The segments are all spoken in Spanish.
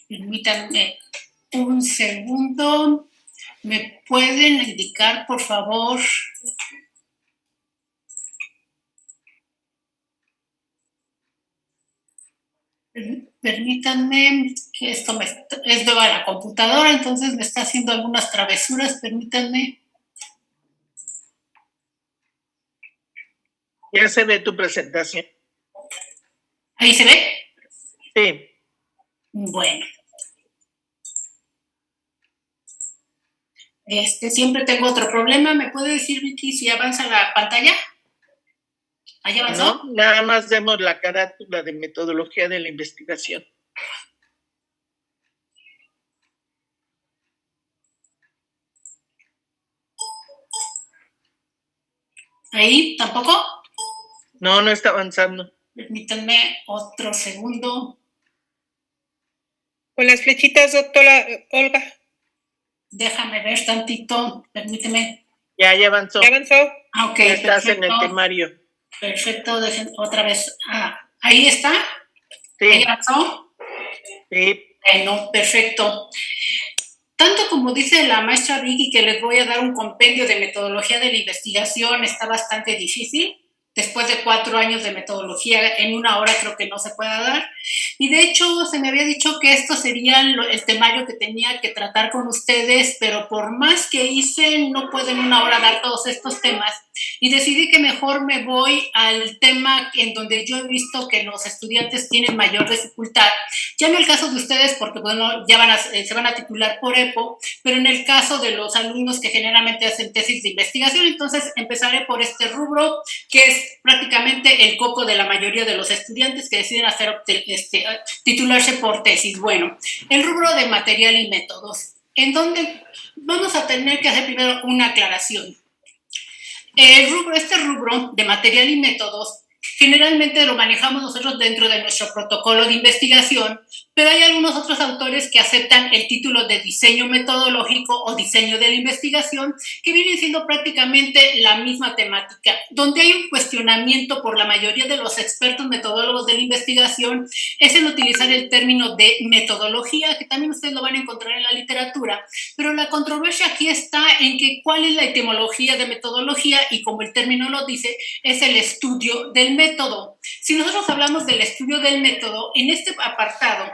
Permítanme un segundo. ¿Me pueden indicar, por favor? Permítanme, que esto es nueva la computadora, entonces me está haciendo algunas travesuras. Permítanme. Ya se ve tu presentación. ¿Ahí se ve? Sí. Bueno. Siempre tengo otro problema. ¿Me puede decir, Vicky, si avanza la pantalla? ¿Ahí avanzó? No, nada más vemos la carátula de metodología de la investigación. ¿Ahí tampoco? No, no está avanzando. Permítanme otro segundo. Con las flechitas, doctora Olga. Déjame ver tantito, permíteme. Ya avanzó. ¿Ya avanzó? Ah, ok, ya estás perfecto. en el temario. Perfecto, dejen otra vez. ¿Ahí está? Sí. ¿Ahí avanzó? Sí. Bueno, perfecto. Tanto como dice la maestra Vicky que les voy a dar un compendio de metodología de la investigación, está bastante difícil. Después de 4 años de metodología, en 1 hora creo que no se puede dar. Y de hecho, se me había dicho que esto sería el temario que tenía que tratar con ustedes, pero por más que hice, no puedo en 1 hora dar todos estos temas. Y decidí que mejor me voy al tema en donde yo he visto que los estudiantes tienen mayor dificultad. Ya en el caso de ustedes, porque bueno, ya se van a titular por EPO, pero en el caso de los alumnos que generalmente hacen tesis de investigación, entonces empezaré por este rubro, que es prácticamente el coco de la mayoría de los estudiantes que deciden titularse por tesis. Bueno, el rubro de material y métodos, en donde vamos a tener que hacer primero una aclaración. Este rubro de material y métodos generalmente lo manejamos nosotros dentro de nuestro protocolo de investigación, pero hay algunos otros autores que aceptan el título de diseño metodológico o diseño de la investigación, que vienen siendo prácticamente la misma temática, donde hay un cuestionamiento por la mayoría de los expertos metodólogos de la investigación, es en utilizar el término de metodología, que también ustedes lo van a encontrar en la literatura, pero la controversia aquí está en que cuál es la etimología de metodología, y como el término lo dice, es el estudio del método. Si nosotros hablamos del estudio del método, en este apartado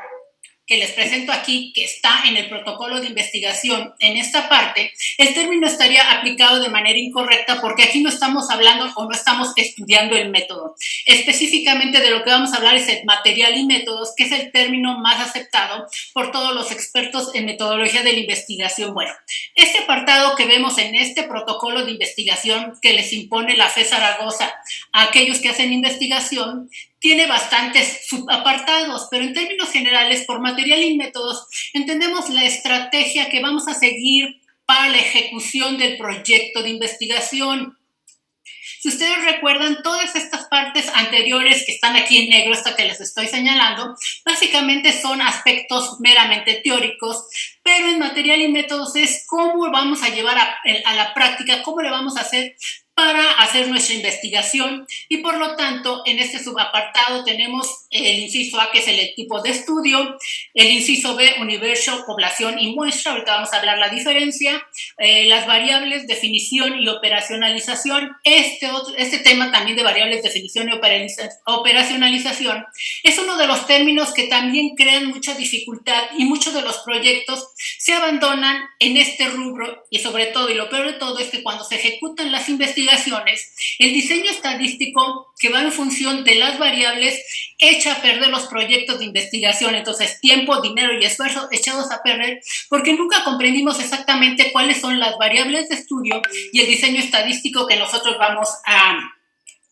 que les presento aquí, que está en el protocolo de investigación, en esta parte, el término estaría aplicado de manera incorrecta porque aquí no estamos hablando o no estamos estudiando el método. Específicamente de lo que vamos a hablar es el material y métodos, que es el término más aceptado por todos los expertos en metodología de la investigación. Bueno, este apartado que vemos en este protocolo de investigación que les impone la FE Zaragoza a aquellos que hacen investigación, tiene bastantes subapartados, pero en términos generales, por material y métodos, entendemos la estrategia que vamos a seguir para la ejecución del proyecto de investigación. Si ustedes recuerdan, todas estas partes anteriores que están aquí en negro, esta que les estoy señalando, básicamente son aspectos meramente teóricos, pero en material y métodos es cómo vamos a llevar a la práctica, cómo le vamos a hacer para hacer nuestra investigación, y por lo tanto en este subapartado tenemos el inciso A, que es el tipo de estudio, el inciso B, universo, población y muestra, ahorita vamos a hablar la diferencia, las variables, definición y operacionalización. Este tema también de variables, definición y operacionalización es uno de los términos que también crean mucha dificultad, y muchos de los proyectos se abandonan en este rubro, y sobre todo, y lo peor de todo, es que cuando se ejecutan las investigaciones, el diseño estadístico que va en función de las variables echa a perder los proyectos de investigación. Entonces, tiempo, dinero y esfuerzo echados a perder porque nunca comprendimos exactamente cuáles son las variables de estudio y el diseño estadístico que nosotros vamos a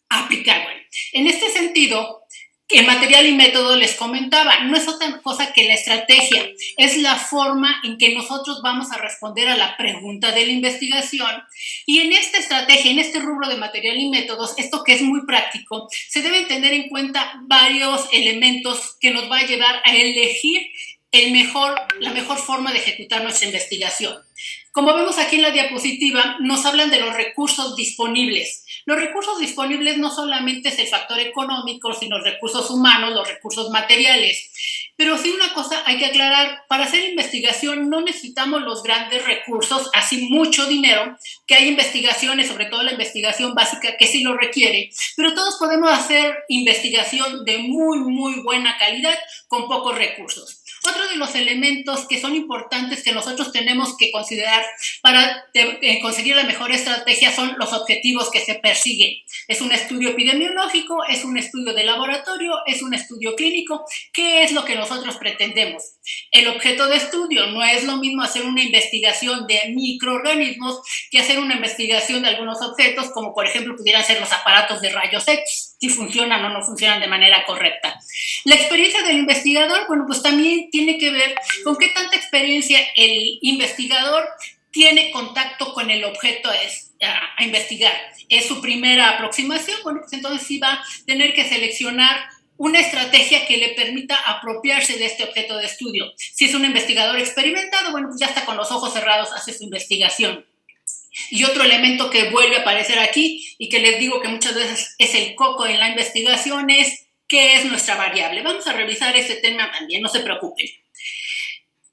aplicar. Bueno, en este sentido, El material y método les comentaba, no es otra cosa que la estrategia, es la forma en que nosotros vamos a responder a la pregunta de la investigación. Y en esta estrategia, en este rubro de material y métodos, esto que es muy práctico, se deben tener en cuenta varios elementos que nos va a llevar a elegir la mejor forma de ejecutar nuestra investigación. Como vemos aquí en la diapositiva, nos hablan de los recursos disponibles. Los recursos disponibles no solamente es el factor económico, sino los recursos humanos, los recursos materiales. Pero sí una cosa hay que aclarar, para hacer investigación no necesitamos los grandes recursos, así mucho dinero, que hay investigaciones, sobre todo la investigación básica, que sí lo requiere, pero todos podemos hacer investigación de muy, muy buena calidad con pocos recursos. Otro de los elementos que son importantes que nosotros tenemos que considerar para conseguir la mejor estrategia son los objetivos que se persiguen. Es un estudio epidemiológico, es un estudio de laboratorio, es un estudio clínico. ¿Qué es lo que nosotros pretendemos? El objeto de estudio no es lo mismo hacer una investigación de microorganismos que hacer una investigación de algunos objetos, como por ejemplo pudieran ser los aparatos de rayos X, si funcionan o no funcionan de manera correcta. La experiencia del investigador, bueno, pues también tiene que ver con qué tanta experiencia el investigador tiene contacto con el objeto a investigar. Es su primera aproximación, bueno, pues entonces sí va a tener que seleccionar una estrategia que le permita apropiarse de este objeto de estudio. Si es un investigador experimentado, bueno, pues ya está con los ojos cerrados, hace su investigación. Y otro elemento que vuelve a aparecer aquí y que les digo que muchas veces es el coco en la investigación es ¿qué es nuestra variable? Vamos a revisar ese tema también, no se preocupen.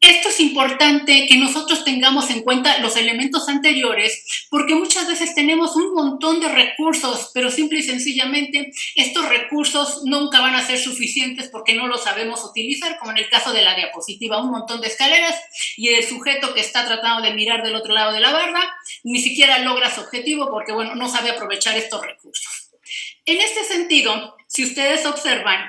Esto es importante que nosotros tengamos en cuenta los elementos anteriores porque muchas veces tenemos un montón de recursos, pero simple y sencillamente estos recursos nunca van a ser suficientes porque no los sabemos utilizar, como en el caso de la diapositiva, un montón de escaleras y el sujeto que está tratando de mirar del otro lado de la barra ni siquiera logra su objetivo porque, bueno, no sabe aprovechar estos recursos. En este sentido, si ustedes observan,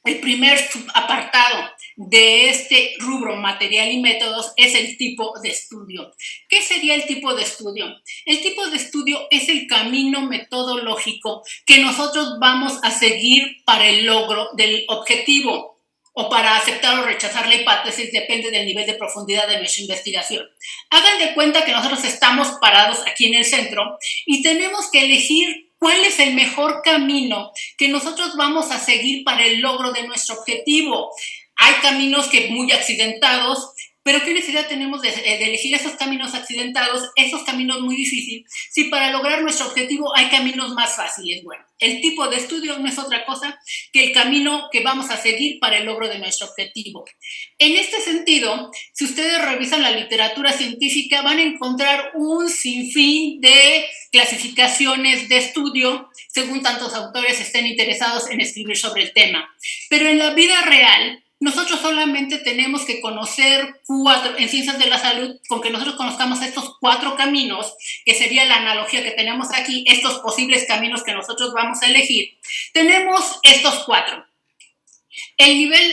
el primer apartado de este rubro material y métodos es el tipo de estudio. ¿Qué sería el tipo de estudio? El tipo de estudio es el camino metodológico que nosotros vamos a seguir para el logro del objetivo o para aceptar o rechazar la hipótesis, depende del nivel de profundidad de nuestra investigación. Hagan de cuenta que nosotros estamos parados aquí en el centro y tenemos que elegir cuál es el mejor camino que nosotros vamos a seguir para el logro de nuestro objetivo. Hay caminos que muy accidentados, pero ¿qué necesidad tenemos de elegir esos caminos accidentados, esos caminos muy difíciles, si para lograr nuestro objetivo hay caminos más fáciles? Bueno, el tipo de estudio no es otra cosa que el camino que vamos a seguir para el logro de nuestro objetivo. En este sentido, si ustedes revisan la literatura científica, van a encontrar un sinfín de clasificaciones de estudio, según tantos autores estén interesados en escribir sobre el tema. Pero en la vida real, nosotros solamente tenemos que conocer en ciencias de la salud, con que nosotros conozcamos estos 4 caminos, que sería la analogía que tenemos aquí, estos posibles caminos que nosotros vamos a elegir, tenemos estos 4. El nivel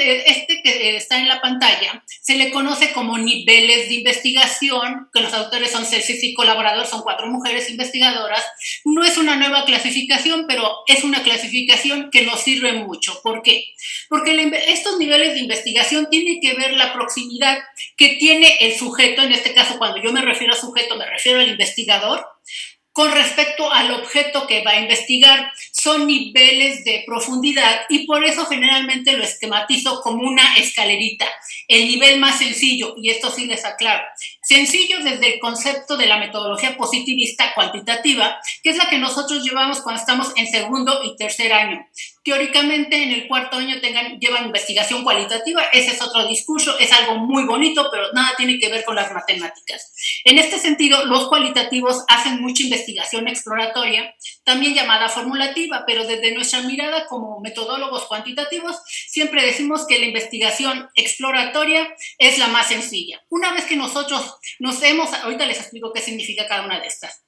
que está en la pantalla se le conoce como niveles de investigación, que los autores son Celsius y colaborador, son 4 mujeres investigadoras. No es una nueva clasificación, pero es una clasificación que nos sirve mucho. ¿Por qué? Porque estos niveles de investigación tienen que ver la proximidad que tiene el sujeto, en este caso cuando yo me refiero a sujeto, me refiero al investigador, con respecto al objeto que va a investigar. Son niveles de profundidad y por eso generalmente lo esquematizo como una escalerita. El nivel más sencillo, y esto sí les aclaro, sencillo desde el concepto de la metodología positivista cuantitativa, que es la que nosotros llevamos cuando estamos en segundo y tercer año. Teóricamente en el cuarto año llevan investigación cualitativa, ese es otro discurso, es algo muy bonito, pero nada tiene que ver con las matemáticas. En este sentido, los cualitativos hacen mucha investigación exploratoria, también llamada formulativa, pero desde nuestra mirada como metodólogos cuantitativos, siempre decimos que la investigación exploratoria es la más sencilla. Una vez que nosotros ahorita les explico qué significa cada una de estas.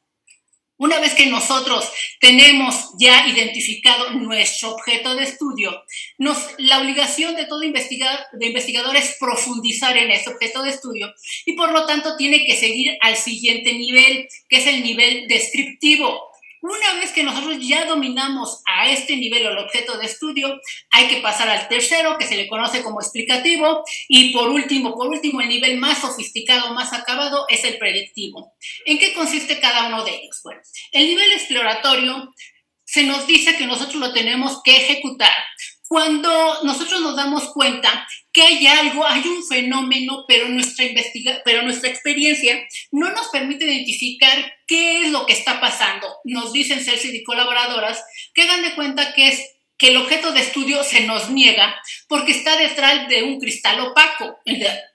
Una vez que nosotros tenemos ya identificado nuestro objeto de estudio, la obligación de todo investigador es profundizar en ese objeto de estudio y por lo tanto tiene que seguir al siguiente nivel, que es el nivel descriptivo. Una vez que nosotros ya dominamos a este nivel el objeto de estudio, hay que pasar al tercero, que se le conoce como explicativo, y por último, el nivel más sofisticado, más acabado, es el predictivo. ¿En qué consiste cada uno de ellos? Bueno, el nivel exploratorio se nos dice que nosotros lo tenemos que ejecutar cuando nosotros nos damos cuenta que hay algo, hay un fenómeno, pero nuestra experiencia no nos permite identificar qué es lo que está pasando. Nos dicen Celsius y colaboradoras que hagan de cuenta que el objeto de estudio se nos niega porque está detrás de un cristal opaco.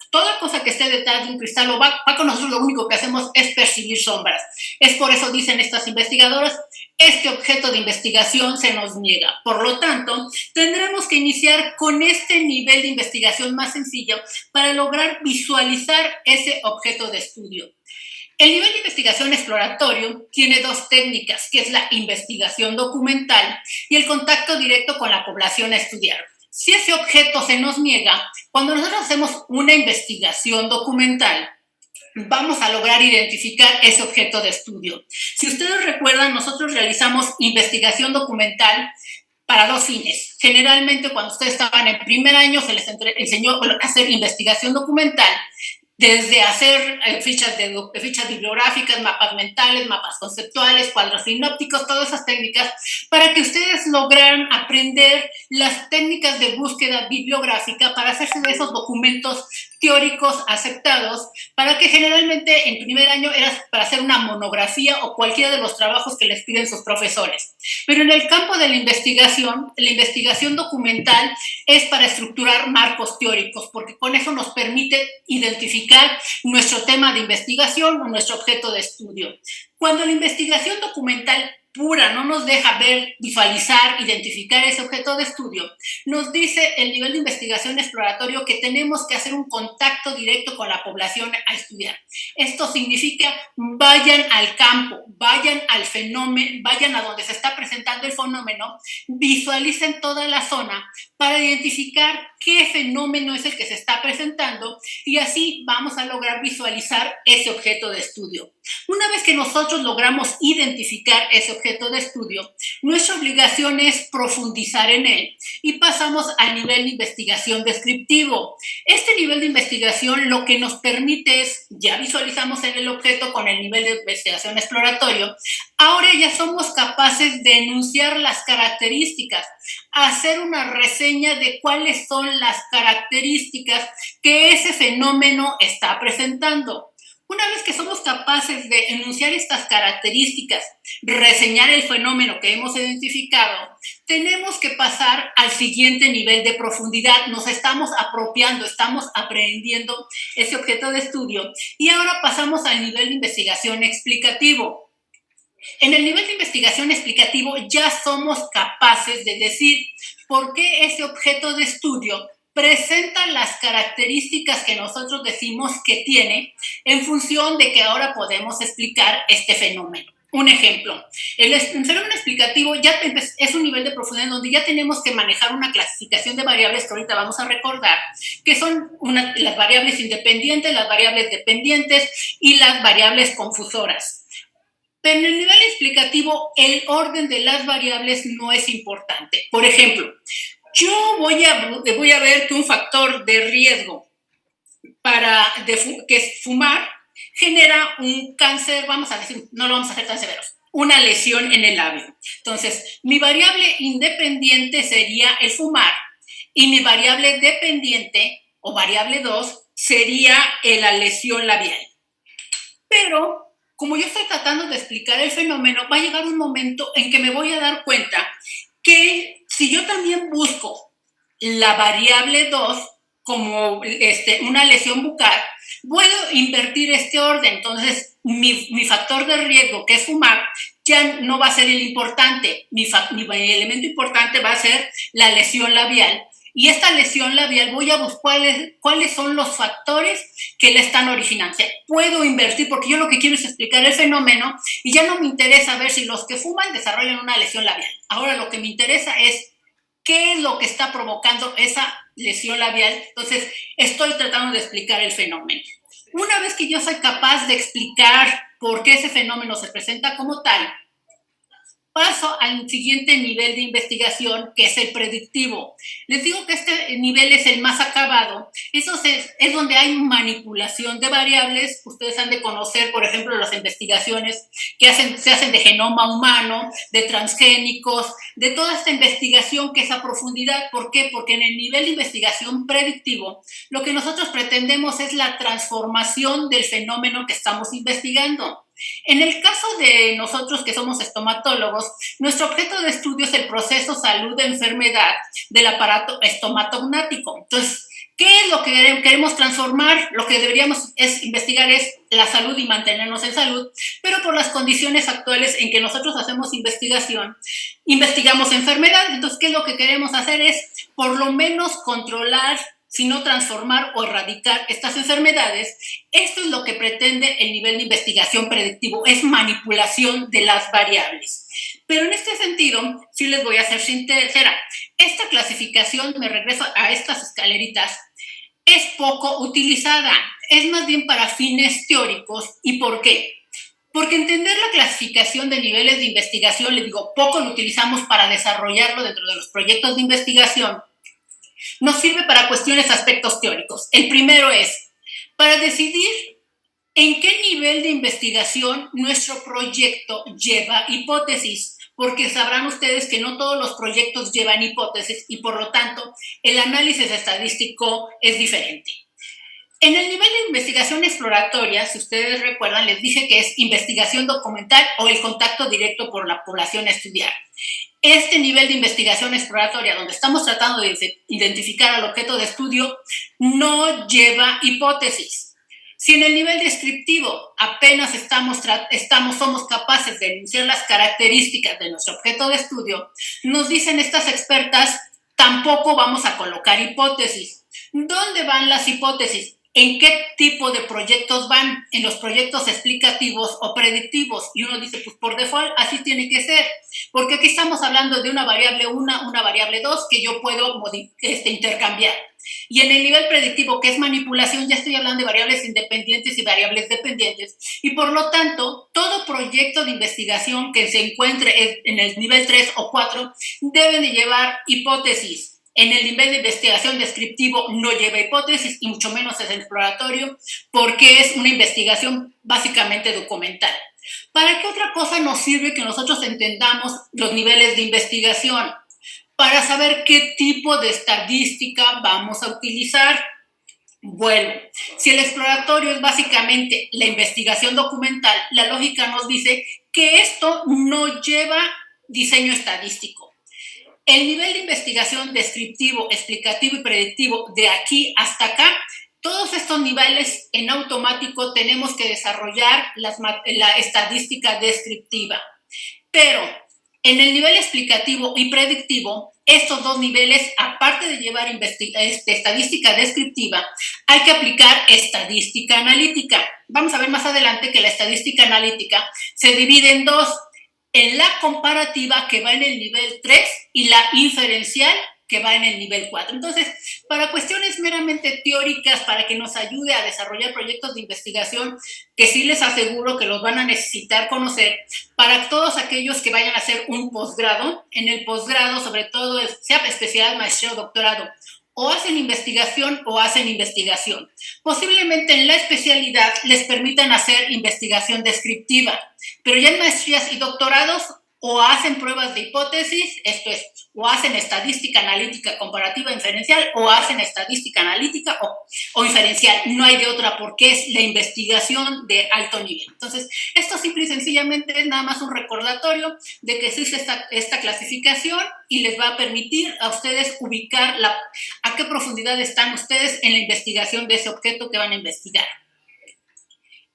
Toda cosa que esté detrás de un cristal opaco, nosotros lo único que hacemos es percibir sombras. Es por eso, dicen estas investigadoras, este objeto de investigación se nos niega. Por lo tanto, tendremos que iniciar con este nivel de investigación más sencillo para lograr visualizar ese objeto de estudio. El nivel de investigación exploratorio tiene dos técnicas, que es la investigación documental y el contacto directo con la población a estudiar. Si ese objeto se nos niega, cuando nosotros hacemos una investigación documental, vamos a lograr identificar ese objeto de estudio. Si ustedes recuerdan, nosotros realizamos investigación documental para dos fines. Generalmente, cuando ustedes estaban en primer año, se les enseñó a hacer investigación documental, desde hacer fichas bibliográficas, mapas mentales, mapas conceptuales, cuadros sinópticos, todas esas técnicas, para que ustedes lograran aprender las técnicas de búsqueda bibliográfica para hacerse de esos documentos teóricos aceptados, para que generalmente en primer año era para hacer una monografía o cualquiera de los trabajos que les piden sus profesores. Pero en el campo de la investigación documental es para estructurar marcos teóricos, porque con eso nos permite identificar nuestro tema de investigación o nuestro objeto de estudio. Cuando la investigación documental pura no nos deja ver, visualizar, identificar ese objeto de estudio, nos dice el nivel de investigación exploratorio que tenemos que hacer un contacto directo con la población a estudiar. Esto significa vayan al campo, vayan al fenómeno, vayan a donde se está presentando el fenómeno, visualicen toda la zona para identificar qué fenómeno es el que se está presentando y así vamos a lograr visualizar ese objeto de estudio. Una vez que nosotros logramos identificar ese objeto de estudio, nuestra obligación es profundizar en él y pasamos al nivel de investigación descriptivo. Este nivel de investigación lo que nos permite es, ya visualizamos en el objeto con el nivel de investigación exploratorio, ahora ya somos capaces de enunciar las características, hacer una reseña de cuáles son las características que ese fenómeno está presentando. Una vez que somos capaces de enunciar estas características, reseñar el fenómeno que hemos identificado, tenemos que pasar al siguiente nivel de profundidad. Nos estamos apropiando, estamos aprendiendo ese objeto de estudio y ahora pasamos al nivel de investigación explicativo. En el nivel de investigación explicativo ya somos capaces de decir por qué ese objeto de estudio presenta las características que nosotros decimos que tiene en función de que ahora podemos explicar este fenómeno. Un ejemplo, el fenómeno explicativo ya es un nivel de profundidad donde ya tenemos que manejar una clasificación de variables que ahorita vamos a recordar, que son las variables independientes, las variables dependientes y las variables confusoras. Pero en el nivel explicativo, el orden de las variables no es importante. Por ejemplo, yo voy a ver que un factor de riesgo que es fumar genera un cáncer, vamos a decir, no lo vamos a hacer tan severos, una lesión en el labio. Entonces, mi variable independiente sería el fumar y mi variable dependiente o variable 2 sería la lesión labial. Pero como yo estoy tratando de explicar el fenómeno, va a llegar un momento en que me voy a dar cuenta que si yo también busco la variable 2 como una lesión bucal, puedo invertir este orden. Entonces, mi factor de riesgo, que es fumar, ya no va a ser el importante. Mi elemento importante va a ser la lesión labial. Y esta lesión labial voy a buscar cuáles son los factores que la están originando. O sea, puedo invertir porque yo lo que quiero es explicar el fenómeno y ya no me interesa ver si los que fuman desarrollan una lesión labial. Ahora lo que me interesa es qué es lo que está provocando esa lesión labial. Entonces, estoy tratando de explicar el fenómeno. Una vez que yo soy capaz de explicar por qué ese fenómeno se presenta como tal, Paso al siguiente nivel de investigación, que es el predictivo. Les digo que este nivel es el más acabado. Eso es donde hay manipulación de variables. Ustedes han de conocer, por ejemplo, las investigaciones que se hacen de genoma humano, de transgénicos, de toda esta investigación que es a profundidad. ¿Por qué? Porque en el nivel de investigación predictivo, lo que nosotros pretendemos es la transformación del fenómeno que estamos investigando. En el caso de nosotros que somos estomatólogos, nuestro objeto de estudio es el proceso salud-enfermedad del aparato estomatognático. Entonces, ¿qué es lo que queremos transformar? Lo que deberíamos investigar es la salud y mantenernos en salud, pero por las condiciones actuales en que nosotros hacemos investigación, investigamos enfermedad. Entonces, ¿qué es lo que queremos hacer? Es por lo menos controlar, sino transformar o erradicar estas enfermedades. Esto es lo que pretende el nivel de investigación predictivo, es manipulación de las variables. Pero en este sentido, sí les voy a ser sincera, esta clasificación, me regreso a estas escaleritas, es poco utilizada, es más bien para fines teóricos. ¿Y por qué? Porque entender la clasificación de niveles de investigación, les digo, poco lo utilizamos para desarrollarlo dentro de los proyectos de investigación, nos sirve para cuestiones, aspectos teóricos. El primero es para decidir en qué nivel de investigación nuestro proyecto lleva hipótesis, porque sabrán ustedes que no todos los proyectos llevan hipótesis y por lo tanto el análisis estadístico es diferente. En el nivel de investigación exploratoria, si ustedes recuerdan, les dije que es investigación documental o el contacto directo por la población a estudiar. Este nivel de investigación exploratoria, donde estamos tratando de identificar al objeto de estudio, no lleva hipótesis. Si en el nivel descriptivo apenas somos capaces de enunciar las características de nuestro objeto de estudio, nos dicen estas expertas, tampoco vamos a colocar hipótesis. ¿Dónde van las hipótesis? ¿En qué tipo de proyectos van? ¿En los proyectos explicativos o predictivos? Y uno dice, pues por default así tiene que ser, porque aquí estamos hablando de una variable 1, una variable 2 que yo puedo intercambiar. Y en el nivel predictivo, que es manipulación, ya estoy hablando de variables independientes y variables dependientes. Y por lo tanto, todo proyecto de investigación que se encuentre en el nivel 3 o 4 debe de llevar hipótesis. En el nivel de investigación descriptivo no lleva hipótesis y mucho menos es exploratorio, porque es una investigación básicamente documental. ¿Para qué otra cosa nos sirve que nosotros entendamos los niveles de investigación? Para saber qué tipo de estadística vamos a utilizar. Bueno, si el exploratorio es básicamente la investigación documental, la lógica nos dice que esto no lleva diseño estadístico. El nivel de investigación descriptivo, explicativo y predictivo de aquí hasta acá, todos estos niveles en automático tenemos que desarrollar la estadística descriptiva. Pero en el nivel explicativo y predictivo, estos dos niveles, aparte de llevar estadística descriptiva, hay que aplicar estadística analítica. Vamos a ver más adelante que la estadística analítica se divide en dos: en la comparativa, que va en el nivel 3, y la inferencial, que va en el nivel 4. Entonces, para cuestiones meramente teóricas, para que nos ayude a desarrollar proyectos de investigación, que sí les aseguro que los van a necesitar conocer, para todos aquellos que vayan a hacer un posgrado, en el posgrado, sobre todo, sea especialidad, maestría o doctorado, o hacen investigación o hacen investigación. Posiblemente en la especialidad les permitan hacer investigación descriptiva, pero ya en maestrías y doctorados o hacen pruebas de hipótesis, esto es, o hacen estadística analítica comparativa inferencial, o hacen estadística analítica o inferencial. No hay de otra, porque es la investigación de alto nivel. Entonces, esto simple y sencillamente es nada más un recordatorio de que existe esta clasificación y les va a permitir a ustedes ubicar a qué profundidad están ustedes en la investigación de ese objeto que van a investigar.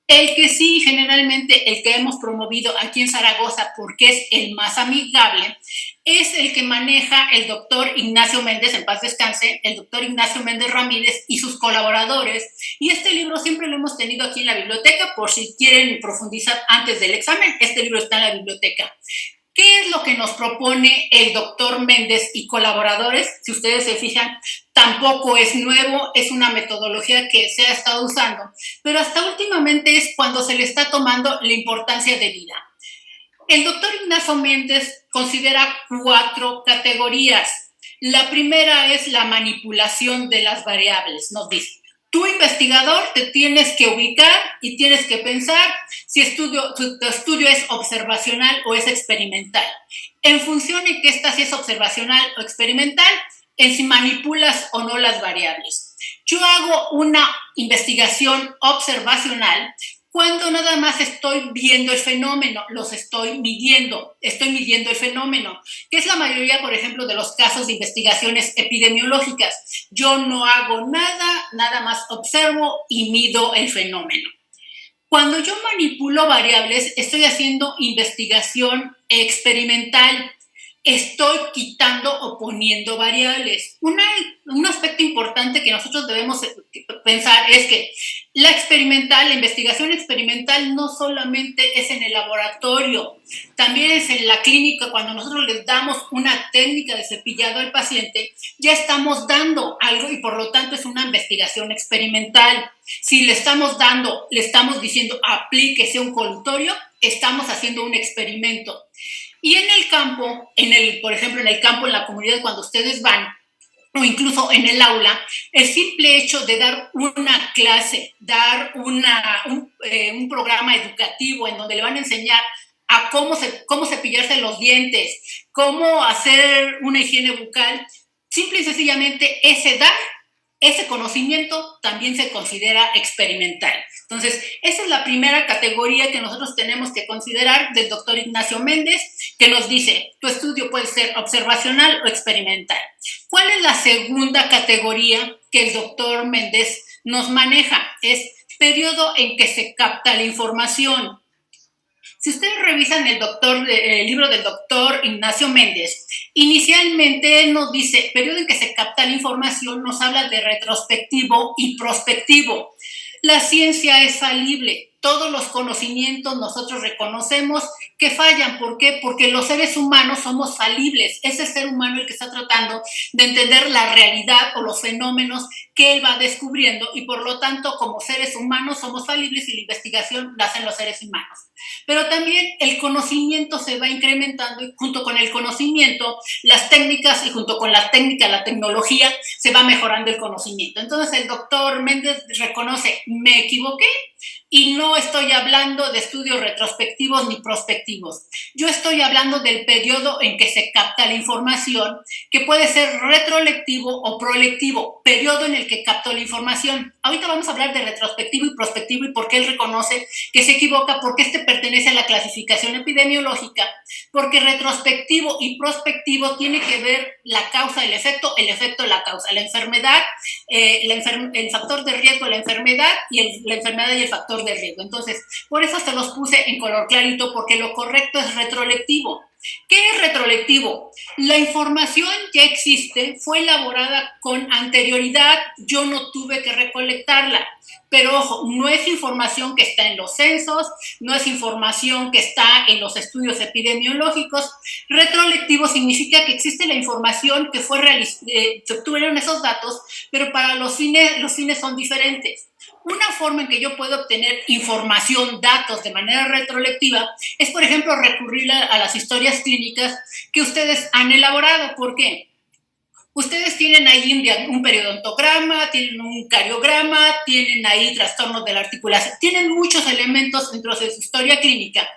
El que sí, generalmente, el que hemos promovido aquí en Zaragoza, porque es el más amigable, es el que maneja el doctor Ignacio Méndez, en paz descanse, el doctor Ignacio Méndez Ramírez y sus colaboradores. Y este libro siempre lo hemos tenido aquí en la biblioteca, por si quieren profundizar antes del examen, este libro está en la biblioteca. ¿Qué es lo que nos propone el doctor Méndez y colaboradores? Si ustedes se fijan, tampoco es nuevo, es una metodología que se ha estado usando, pero hasta últimamente es cuando se le está tomando la importancia de vida. El doctor Ignacio Méndez considera 4 categorías. La primera es la manipulación de las variables. Nos dice, tú investigador te tienes que ubicar y tienes que pensar si tu estudio es observacional o es experimental. En función de que esta si es observacional o experimental, en si manipulas o no las variables. Yo hago una investigación observacional cuando nada más estoy viendo el fenómeno, los estoy midiendo el fenómeno, que es la mayoría, por ejemplo, de los casos de investigaciones epidemiológicas. Yo no hago nada, nada más observo y mido el fenómeno. Cuando yo manipulo variables, estoy haciendo investigación experimental. Estoy quitando o poniendo variables. Un aspecto importante que nosotros debemos pensar es que la investigación experimental no solamente es en el laboratorio, también es en la clínica. Cuando nosotros les damos una técnica de cepillado al paciente, ya estamos dando algo y por lo tanto es una investigación experimental. Si le estamos dando, le estamos diciendo aplíquese un colutorio, estamos haciendo un experimento. Y en el campo, por ejemplo, en el campo, en la comunidad, cuando ustedes van, o incluso en el aula, el simple hecho de dar una clase, dar un programa educativo en donde le van a enseñar a cómo cepillarse los dientes, cómo hacer una higiene bucal, simple y sencillamente ese conocimiento también se considera experimental. Entonces, esa es la primera categoría que nosotros tenemos que considerar del doctor Ignacio Méndez, que nos dice, tu estudio puede ser observacional o experimental. ¿Cuál es la segunda categoría que el doctor Méndez nos maneja? Es periodo en que se capta la información. Si ustedes revisan el libro del doctor Ignacio Méndez, inicialmente él nos dice, periodo en que se capta la información, nos habla de retrospectivo y prospectivo. La ciencia es falible. Todos los conocimientos nosotros reconocemos que fallan. ¿Por qué? Porque los seres humanos somos falibles. Es el ser humano el que está tratando de entender la realidad o los fenómenos que él va descubriendo y por lo tanto como seres humanos somos falibles y la investigación la hacen los seres humanos. Pero también el conocimiento se va incrementando y junto con el conocimiento, las técnicas y junto con la técnica, la tecnología, se va mejorando el conocimiento. Entonces el doctor Méndez reconoce, me equivoqué y no estoy hablando de estudios retrospectivos ni prospectivos. Yo estoy hablando del periodo en que se capta la información, que puede ser retrolectivo o prolectivo, periodo en el que capto la información. Ahorita vamos a hablar de retrospectivo y prospectivo y por qué él reconoce que se equivoca, porque pertenece a la clasificación epidemiológica, porque retrospectivo y prospectivo tiene que ver la causa, el efecto la causa, la enfermedad, el factor de riesgo, la enfermedad y la enfermedad y el factor de riesgo. Entonces, por eso se los puse en color clarito, porque lo correcto es retrolectivo. ¿Qué es retrolectivo? La información ya existe, fue elaborada con anterioridad, yo no tuve que recolectarla. Pero ojo, no es información que está en los censos, no es información que está en los estudios epidemiológicos. Retrolectivo significa que existe la información que se obtuvieron esos datos, pero para los fines son diferentes. Una forma en que yo puedo obtener información, datos de manera retrolectiva es, por ejemplo, recurrir a las historias clínicas que ustedes han elaborado. ¿Por qué? Ustedes tienen ahí un periodontograma, tienen un cariograma, tienen ahí trastornos de la articulación, tienen muchos elementos dentro de su historia clínica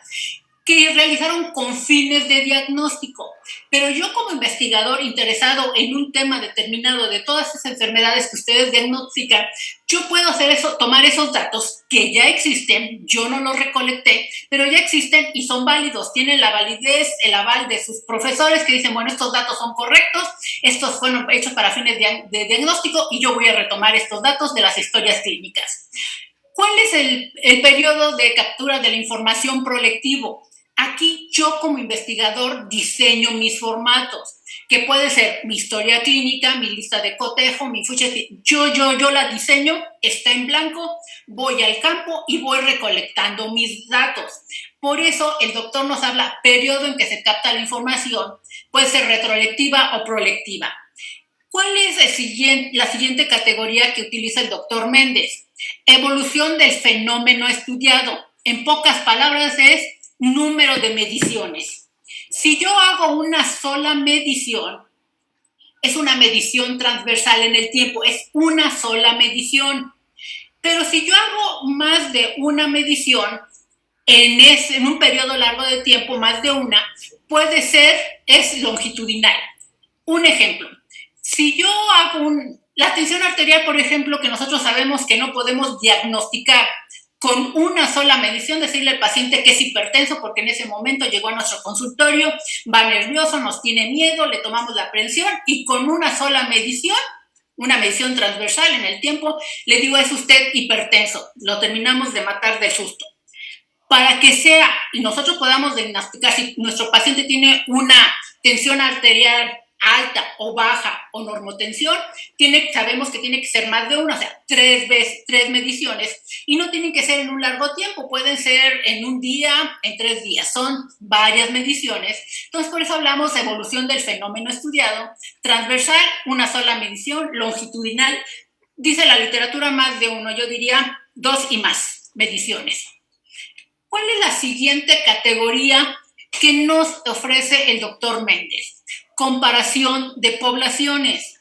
que realizaron con fines de diagnóstico. Pero yo como investigador interesado en un tema determinado de todas esas enfermedades que ustedes diagnostican, yo puedo hacer eso, tomar esos datos que ya existen, yo no los recolecté, pero ya existen y son válidos, tienen la validez, el aval de sus profesores que dicen, bueno, estos datos son correctos, estos fueron hechos para fines de diagnóstico y yo voy a retomar estos datos de las historias clínicas. ¿Cuál es el periodo de captura de la información prolectivo? Aquí yo como investigador diseño mis formatos, que puede ser mi historia clínica, mi lista de cotejo, mi ficha, yo la diseño, está en blanco, voy al campo y voy recolectando mis datos. Por eso el doctor nos habla periodo en que se capta la información, puede ser retrolectiva o prolectiva. ¿Cuál es la siguiente categoría que utiliza el doctor Méndez? Evolución del fenómeno estudiado. En pocas palabras es número de mediciones. Si yo hago una sola medición, es una medición transversal en el tiempo, es una sola medición. Pero si yo hago más de una medición en un periodo largo de tiempo, más de una, puede ser, es longitudinal. Un ejemplo, si yo hago la tensión arterial, por ejemplo, que nosotros sabemos que no podemos diagnosticar con una sola medición, decirle al paciente que es hipertenso porque en ese momento llegó a nuestro consultorio, va nervioso, nos tiene miedo, le tomamos la presión y con una sola medición, una medición transversal en el tiempo, le digo, es usted hipertenso, lo terminamos de matar de susto. Para que sea, y nosotros podamos diagnosticar si nuestro paciente tiene una tensión arterial alta o baja o normotensión, sabemos que tiene que ser más de una, o sea, tres mediciones, y no tienen que ser en un largo tiempo, pueden ser en un día, en 3 días, son varias mediciones. Entonces, por eso hablamos de evolución del fenómeno estudiado, transversal, una sola medición, longitudinal, dice la literatura más de uno, yo diría 2 y más mediciones. ¿Cuál es la siguiente categoría que nos ofrece el doctor Méndez? Comparación de poblaciones.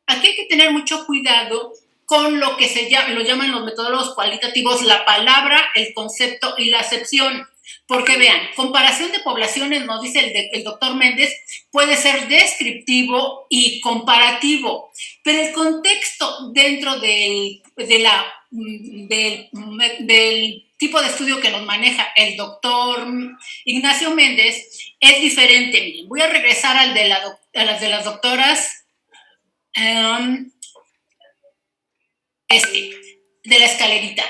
Aquí hay que tener mucho cuidado con lo que lo llaman los metodólogos cualitativos, la palabra, el concepto y la acepción. Porque vean, comparación de poblaciones, nos dice el doctor Méndez, puede ser descriptivo y comparativo, pero el contexto dentro del tipo de estudio que nos maneja el doctor Ignacio Méndez es diferente. Miren, voy a regresar a las de las doctoras de la escalerita.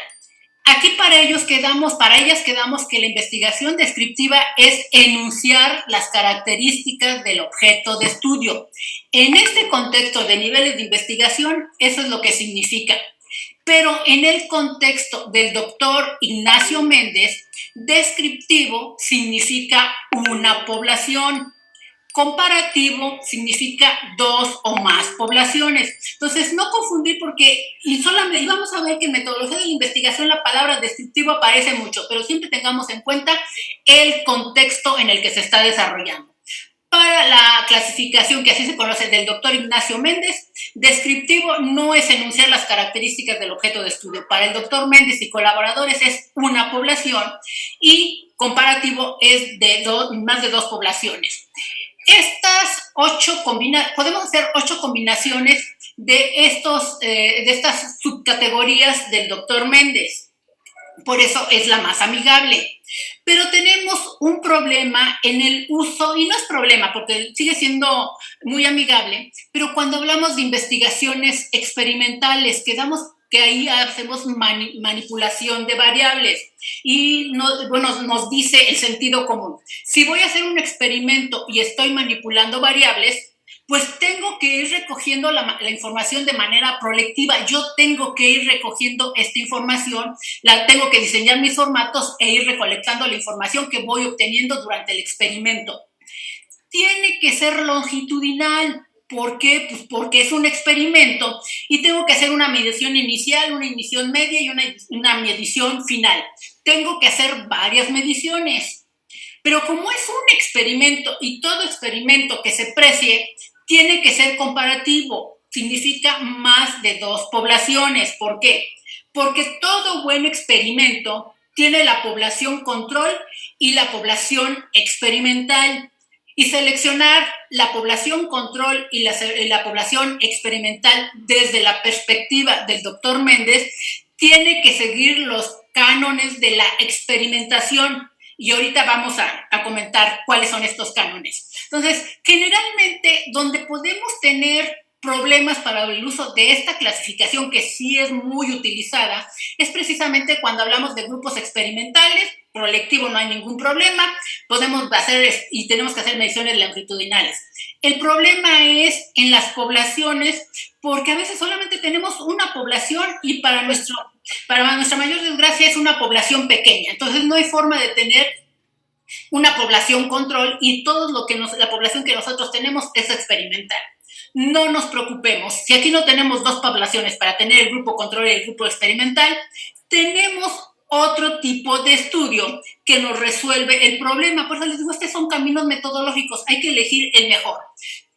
Aquí para ellas quedamos que la investigación descriptiva es enunciar las características del objeto de estudio. En este contexto de niveles de investigación, eso es lo que significa. Pero en el contexto del doctor Ignacio Méndez, descriptivo significa una población. Comparativo significa 2 o más poblaciones. Entonces, no confundir porque solamente vamos a ver que en metodología de la investigación la palabra descriptivo aparece mucho, pero siempre tengamos en cuenta el contexto en el que se está desarrollando. Para la clasificación que así se conoce del doctor Ignacio Méndez, descriptivo no es enunciar las características del objeto de estudio. Para el doctor Méndez y colaboradores es una población y comparativo es de más de 2 poblaciones. Estas podemos hacer 8 combinaciones de estas subcategorías del doctor Méndez. Por eso es la más amigable. Pero tenemos un problema en el uso, y no es problema porque sigue siendo muy amigable, pero cuando hablamos de investigaciones experimentales, que ahí hacemos manipulación de variables y nos dice el sentido común. Si voy a hacer un experimento y estoy manipulando variables, pues tengo que ir recogiendo la información de manera prolectiva. Yo tengo que ir recogiendo esta información, tengo que diseñar mis formatos e ir recolectando la información que voy obteniendo durante el experimento. Tiene que ser longitudinal. ¿Por qué? Pues porque es un experimento y tengo que hacer una medición inicial, una medición media y una medición final. Tengo que hacer varias mediciones. Pero como es un experimento y todo experimento que se precie tiene que ser comparativo, significa más de 2 poblaciones. ¿Por qué? Porque todo buen experimento tiene la población control y la población experimental. Y seleccionar la población control y la población experimental desde la perspectiva del doctor Méndez tiene que seguir los cánones de la experimentación. Y ahorita vamos a comentar cuáles son estos cánones. Entonces, generalmente, donde podemos tener problemas para el uso de esta clasificación, que sí es muy utilizada, es precisamente cuando hablamos de grupos experimentales. Proyectivo no hay ningún problema, podemos hacer y tenemos que hacer mediciones longitudinales. El problema es en las poblaciones, porque a veces solamente tenemos una población y para nuestra mayor desgracia es una población pequeña. Entonces no hay forma de tener una población control y la población que nosotros tenemos es experimental. No nos preocupemos. Si aquí no tenemos 2 poblaciones para tener el grupo control y el grupo experimental, tenemos otro tipo de estudio que nos resuelve el problema. Por eso les digo, estos son caminos metodológicos, hay que elegir el mejor.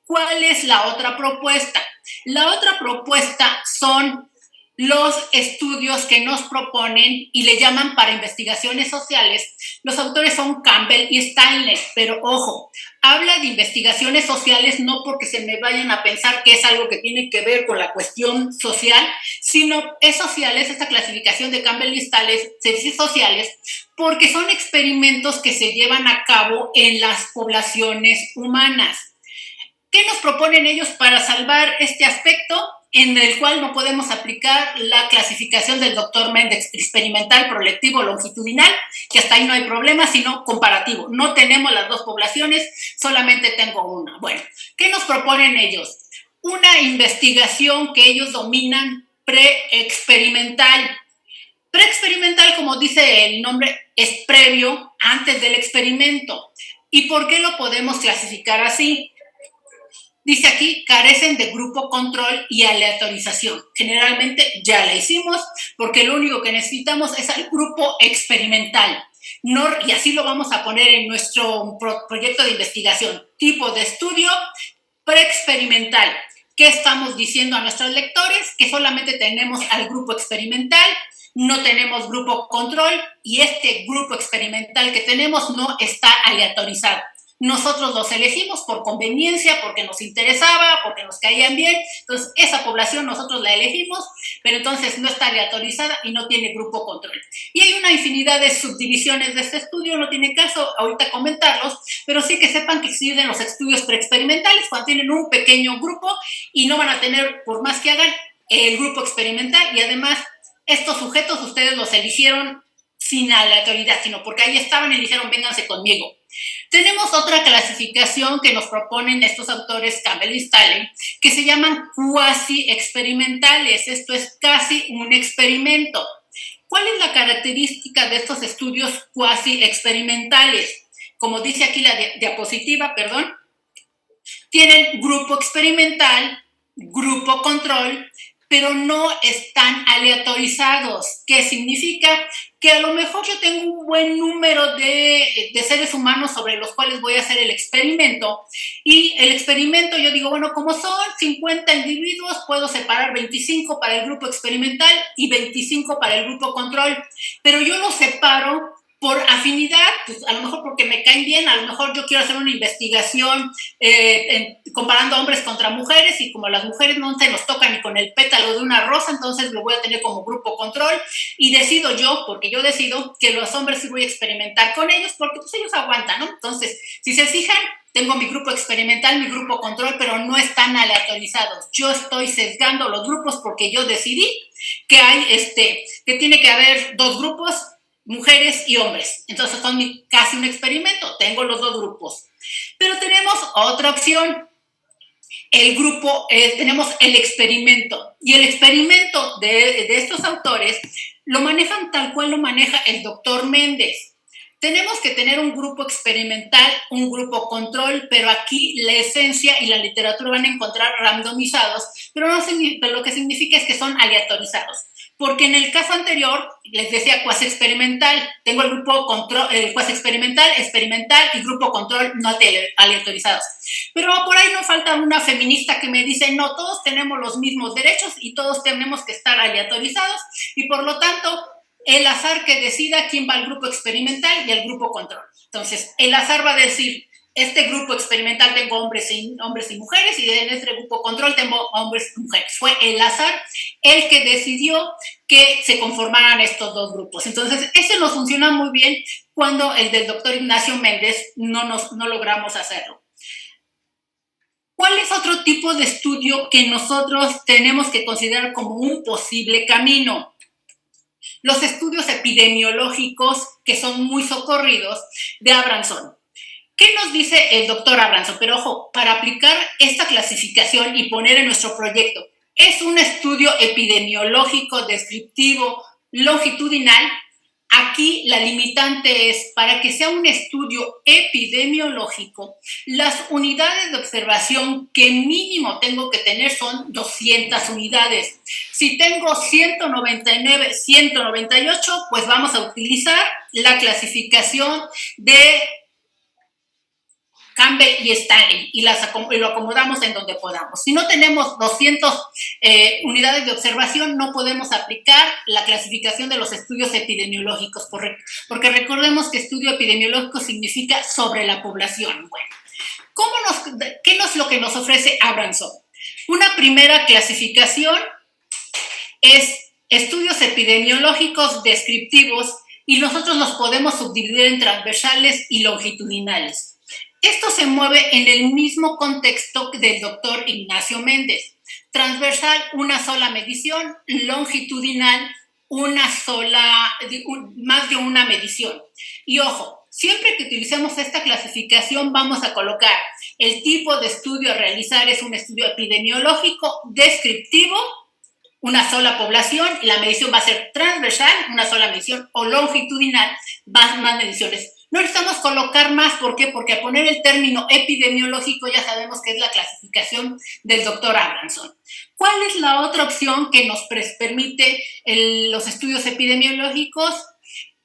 ¿Cuál es la otra propuesta? La otra propuesta son los estudios que nos proponen y le llaman para investigaciones sociales. Los autores son Campbell y Steiner, pero ojo, habla de investigaciones sociales no porque se me vayan a pensar que es algo que tiene que ver con la cuestión social, sino es sociales, esta clasificación de Campbell y Steiner, sociales, porque son experimentos que se llevan a cabo en las poblaciones humanas. ¿Qué nos proponen ellos para salvar este aspecto en el cual no podemos aplicar la clasificación del doctor Mendes experimental, proyectivo, longitudinal, que hasta ahí no hay problema, sino comparativo? No tenemos las dos poblaciones, solamente tengo una. Bueno, ¿qué nos proponen ellos? Una investigación que ellos dominan preexperimental. Preexperimental, como dice el nombre, es previo, antes del experimento. ¿Y por qué lo podemos clasificar así? Dice aquí, carecen de grupo control y aleatorización. Generalmente ya la hicimos porque lo único que necesitamos es el grupo experimental. No, y así lo vamos a poner en nuestro proyecto de investigación. Tipo de estudio preexperimental. ¿Qué estamos diciendo a nuestros lectores? Que solamente tenemos al grupo experimental, no tenemos grupo control y este grupo experimental que tenemos no está aleatorizado. Nosotros los elegimos por conveniencia, porque nos interesaba, porque nos caían bien. Entonces, esa población nosotros la elegimos, pero entonces no está aleatorizada y no tiene grupo control. Y hay una infinidad de subdivisiones de este estudio, no tiene caso ahorita comentarlos, pero sí que sepan que existen los estudios preexperimentales cuando tienen un pequeño grupo y no van a tener, por más que hagan, el grupo experimental. Y además, estos sujetos ustedes los eligieron sin aleatoriedad, sino porque ahí estaban y dijeron, vénganse conmigo. Tenemos otra clasificación que nos proponen estos autores, Campbell y Steiner, que se llaman cuasi experimentales. Esto es casi un experimento. ¿Cuál es la característica de estos estudios cuasi experimentales? Como dice aquí la diapositiva, perdón, tienen grupo experimental, grupo control, pero no están aleatorizados. ¿Qué significa? Que a lo mejor yo tengo un buen número de seres humanos sobre los cuales voy a hacer el experimento, y el experimento yo digo, bueno, como son 50 individuos, puedo separar 25 para el grupo experimental y 25 para el grupo control, pero yo los separo por afinidad, pues a lo mejor porque me caen bien, a lo mejor yo quiero hacer una investigación comparando hombres contra mujeres, y como las mujeres no se nos tocan ni con el pétalo de una rosa, entonces lo voy a tener como grupo control, y decido yo, porque yo decido que los hombres sí voy a experimentar con ellos, porque pues ellos aguantan, ¿no? Entonces, si se fijan, tengo mi grupo experimental, mi grupo control, pero no están aleatorizados. Yo estoy sesgando los grupos porque yo decidí que que tiene que haber dos grupos, mujeres y hombres. Entonces son casi un experimento, tengo los dos grupos. Pero tenemos otra opción. El grupo, tenemos el experimento. Y el experimento de estos autores lo manejan tal cual lo maneja el doctor Mendes. Tenemos que tener un grupo experimental, un grupo control, pero aquí la esencia y la literatura van a encontrar randomizados, pero lo que significa es que son aleatorizados. Porque en el caso anterior, les decía cuasi experimental, tengo el grupo control, cuasi experimental, experimental y grupo control no aleatorizados. Pero por ahí no falta una feminista que me dice, no, todos tenemos los mismos derechos y todos tenemos que estar aleatorizados, y por lo tanto, el azar que decida quién va al grupo experimental y al grupo control. Entonces, el azar va a decir, este grupo experimental tengo hombres y mujeres, y en este grupo control tengo hombres y mujeres. Fue el azar el que decidió que se conformaran estos dos grupos. Entonces, ese nos funciona muy bien cuando el del doctor Ignacio Méndez no logramos hacerlo. ¿Cuál es otro tipo de estudio que nosotros tenemos que considerar como un posible camino? Los estudios epidemiológicos, que son muy socorridos, de Abramson. ¿Qué nos dice el doctor Abramson? Pero ojo, para aplicar esta clasificación y poner en nuestro proyecto, es un estudio epidemiológico, descriptivo, longitudinal. Aquí la limitante es, para que sea un estudio epidemiológico, las unidades de observación que mínimo tengo que tener son 200 unidades. Si tengo 199, 198, pues vamos a utilizar la clasificación de Campbell y Stanley y lo acomodamos en donde podamos. Si no tenemos 200 unidades de observación, no podemos aplicar la clasificación de los estudios epidemiológicos, porque recordemos que estudio epidemiológico significa sobre la población. Bueno, ¿qué es lo que nos ofrece Abramson? Una primera clasificación es estudios epidemiológicos descriptivos y nosotros los podemos subdividir en transversales y longitudinales. Esto se mueve en el mismo contexto del doctor Ignacio Méndez. Transversal, una sola medición; longitudinal, más de una medición. Y ojo, siempre que utilicemos esta clasificación vamos a colocar el tipo de estudio a realizar. Es un estudio epidemiológico descriptivo, una sola población, y la medición va a ser transversal, una sola medición, o longitudinal, más mediciones. No necesitamos colocar más. ¿Por qué? Porque al poner el término epidemiológico ya sabemos que es la clasificación del doctor Abramson. ¿Cuál es la otra opción que nos permite los estudios epidemiológicos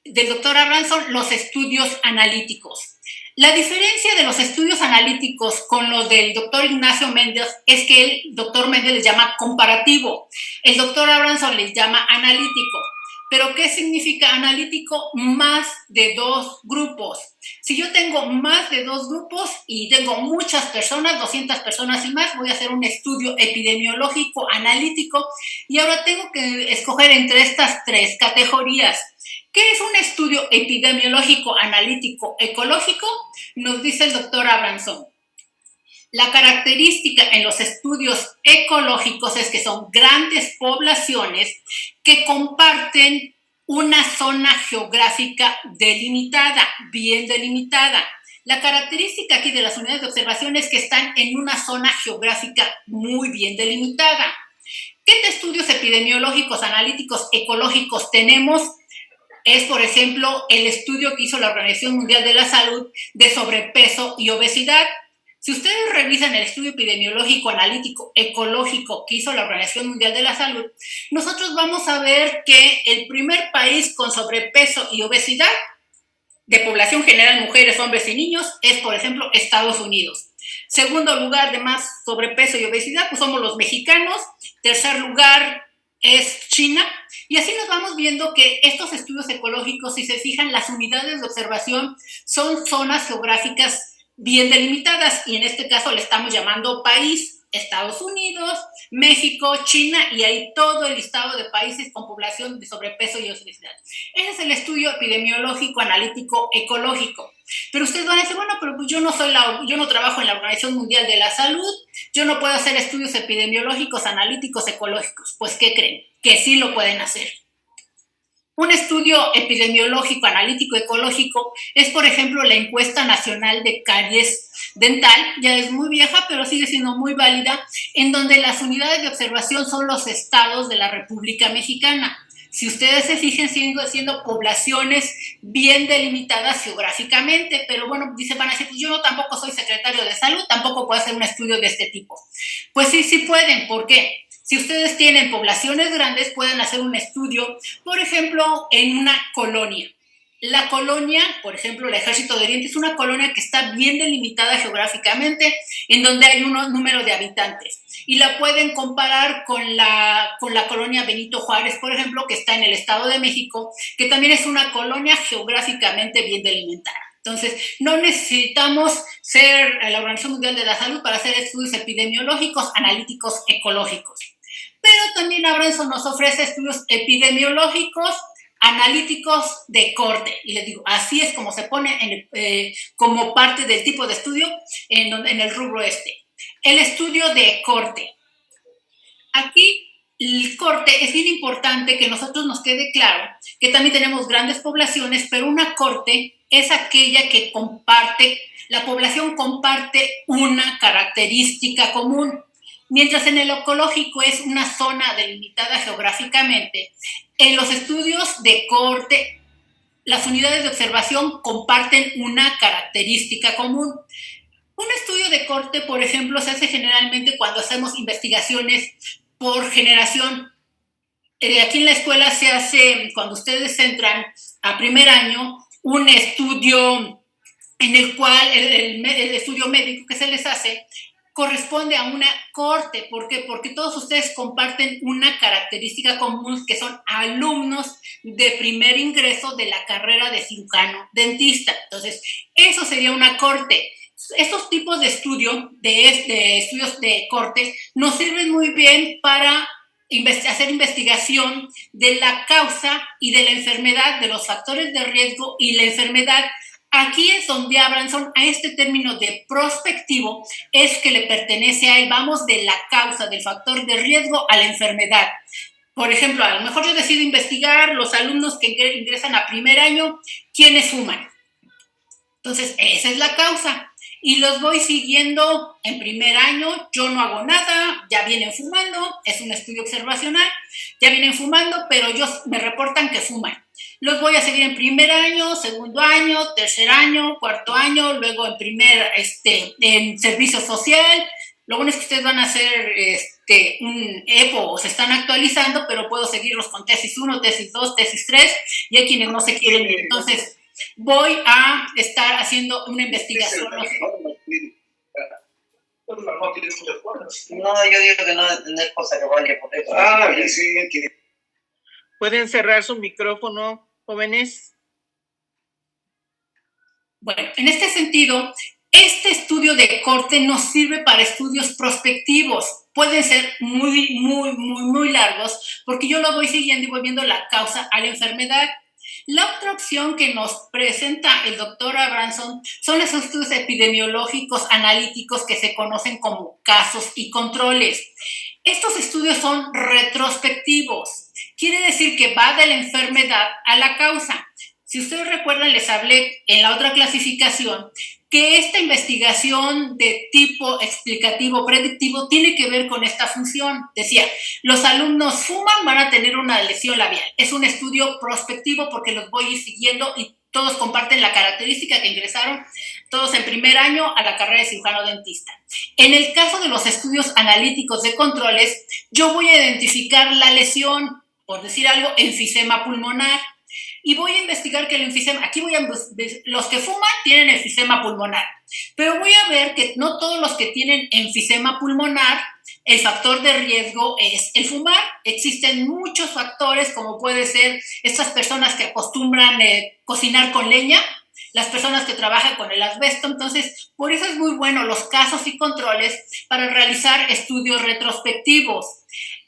del doctor Abramson? Los estudios analíticos. La diferencia de los estudios analíticos con los del doctor Ignacio Méndez es que el doctor Méndez les llama comparativo, el doctor Abramson les llama analítico. ¿Pero qué significa analítico? Más de 2 grupos. Si yo tengo más de 2 grupos y tengo muchas personas, 200 personas y más, voy a hacer un estudio epidemiológico analítico, y ahora tengo que escoger entre estas 3 categorías. ¿Qué es un estudio epidemiológico analítico ecológico? Nos dice el doctor Abramson. La característica en los estudios ecológicos es que son grandes poblaciones que comparten una zona geográfica delimitada, bien delimitada. La característica aquí de las unidades de observación es que están en una zona geográfica muy bien delimitada. ¿Qué estudios epidemiológicos analíticos ecológicos tenemos? Es, por ejemplo, el estudio que hizo la Organización Mundial de la Salud de sobrepeso y obesidad. Si ustedes revisan el estudio epidemiológico analítico ecológico que hizo la Organización Mundial de la Salud, nosotros vamos a ver que el primer país con sobrepeso y obesidad de población general, mujeres, hombres y niños, es, por ejemplo, Estados Unidos. Segundo lugar de más sobrepeso y obesidad, pues somos los mexicanos. Tercer lugar es China. Y así nos vamos viendo que estos estudios ecológicos, si se fijan, las unidades de observación son zonas geográficas bien delimitadas, y en este caso le estamos llamando país: Estados Unidos, México, China, y hay todo el listado de países con población de sobrepeso y obesidad. Ese es el estudio epidemiológico analítico ecológico. Pero ustedes van a decir, bueno, pero yo no trabajo en la Organización Mundial de la Salud, yo no puedo hacer estudios epidemiológicos analíticos ecológicos. Pues, ¿qué creen? Que sí lo pueden hacer. Un estudio epidemiológico analítico ecológico es, por ejemplo, la encuesta nacional de caries dental. Ya es muy vieja, pero sigue siendo muy válida, en donde las unidades de observación son los estados de la República Mexicana. Si ustedes se fijan, siguen siendo poblaciones bien delimitadas geográficamente, pero bueno, van a decir, pues yo tampoco soy secretario de salud, tampoco puedo hacer un estudio de este tipo. Pues sí, sí pueden. ¿Por qué? Si ustedes tienen poblaciones grandes, pueden hacer un estudio, por ejemplo, en una colonia. La colonia, por ejemplo, el Ejército de Oriente, es una colonia que está bien delimitada geográficamente, en donde hay un número de habitantes. Y la pueden comparar con la colonia Benito Juárez, por ejemplo, que está en el Estado de México, que también es una colonia geográficamente bien delimitada. Entonces, no necesitamos ser la Organización Mundial de la Salud para hacer estudios epidemiológicos analíticos ecológicos. Pero también Abramson nos ofrece estudios epidemiológicos analíticos de corte. Y les digo, así es como se pone como parte del tipo de estudio en el rubro este. El estudio de corte. Aquí el corte es bien importante que nosotros nos quede claro que también tenemos grandes poblaciones, pero una corte es aquella que la población comparte una característica común. Mientras en el ecológico es una zona delimitada geográficamente, en los estudios de corte las unidades de observación comparten una característica común. Un estudio de corte, por ejemplo, se hace generalmente cuando hacemos investigaciones por generación. Aquí en la escuela se hace, cuando ustedes entran a primer año, un estudio en el cual el estudio médico que se les hace corresponde a una corte. ¿Por qué? Porque todos ustedes comparten una característica común, que son alumnos de primer ingreso de la carrera de cirujano dentista. Entonces, eso sería una corte. Estos tipos de estudios de corte nos sirven muy bien para hacer investigación de la causa y de la enfermedad, de los factores de riesgo y la enfermedad. Aquí es donde Abramson, a este término de prospectivo, es que le pertenece a él. Vamos de la causa, del factor de riesgo a la enfermedad. Por ejemplo, a lo mejor yo decido investigar los alumnos que ingresan a primer año, quiénes fuman. Entonces, esa es la causa. Y los voy siguiendo en primer año, yo no hago nada, ya vienen fumando, es un estudio observacional, ya vienen fumando, pero ellos me reportan que fuman. Los voy a seguir en primer año, segundo año, tercer año, cuarto año, luego en servicio social. Lo bueno es que ustedes van a hacer un EPO o se están actualizando, pero puedo seguirlos con tesis 1, tesis 2, tesis 3, y hay quienes no se quieren ir. Entonces, voy a estar haciendo una investigación. No, yo digo que no de tener cosas que vale por eso. Sí, que... ¿Pueden cerrar su micrófono, jóvenes? Bueno, en este sentido, este estudio de corte nos sirve para estudios prospectivos. Pueden ser muy largos, porque yo lo voy siguiendo y voy viendo la causa a la enfermedad. La otra opción que nos presenta el doctor Abramson son los estudios epidemiológicos analíticos que se conocen como casos y controles. Estos estudios son retrospectivos. Quiere decir que va de la enfermedad a la causa. Si ustedes recuerdan, les hablé en la otra clasificación que esta investigación de tipo explicativo predictivo tiene que ver con esta función. Decía, los alumnos fuman, van a tener una lesión labial. Es un estudio prospectivo porque los voy a ir siguiendo y todos comparten la característica que ingresaron todos en primer año a la carrera de cirujano dentista. En el caso de los estudios analíticos de controles, yo voy a identificar la lesión, por decir algo, enfisema pulmonar. Y voy a investigar que el enfisema, los que fuman tienen enfisema pulmonar, pero voy a ver que no todos los que tienen enfisema pulmonar, el factor de riesgo es el fumar. Existen muchos factores, como puede ser estas personas que acostumbran cocinar con leña, las personas que trabajan con el asbesto. Entonces, por eso es muy bueno los casos y controles para realizar estudios retrospectivos.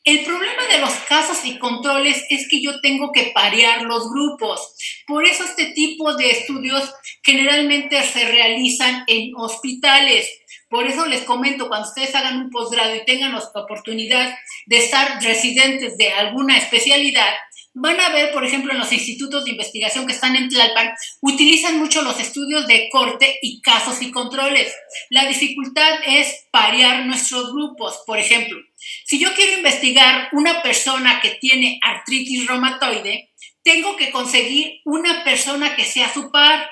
El problema de los casos y controles es que yo tengo que parear los grupos. Por eso este tipo de estudios generalmente se realizan en hospitales. Por eso les comento, cuando ustedes hagan un posgrado y tengan la oportunidad de estar residentes de alguna especialidad, van a ver, por ejemplo, en los institutos de investigación que están en Tlalpan, utilizan mucho los estudios de corte y casos y controles. La dificultad es parear nuestros grupos. Por ejemplo, si yo quiero investigar una persona que tiene artritis reumatoide, tengo que conseguir una persona que sea su par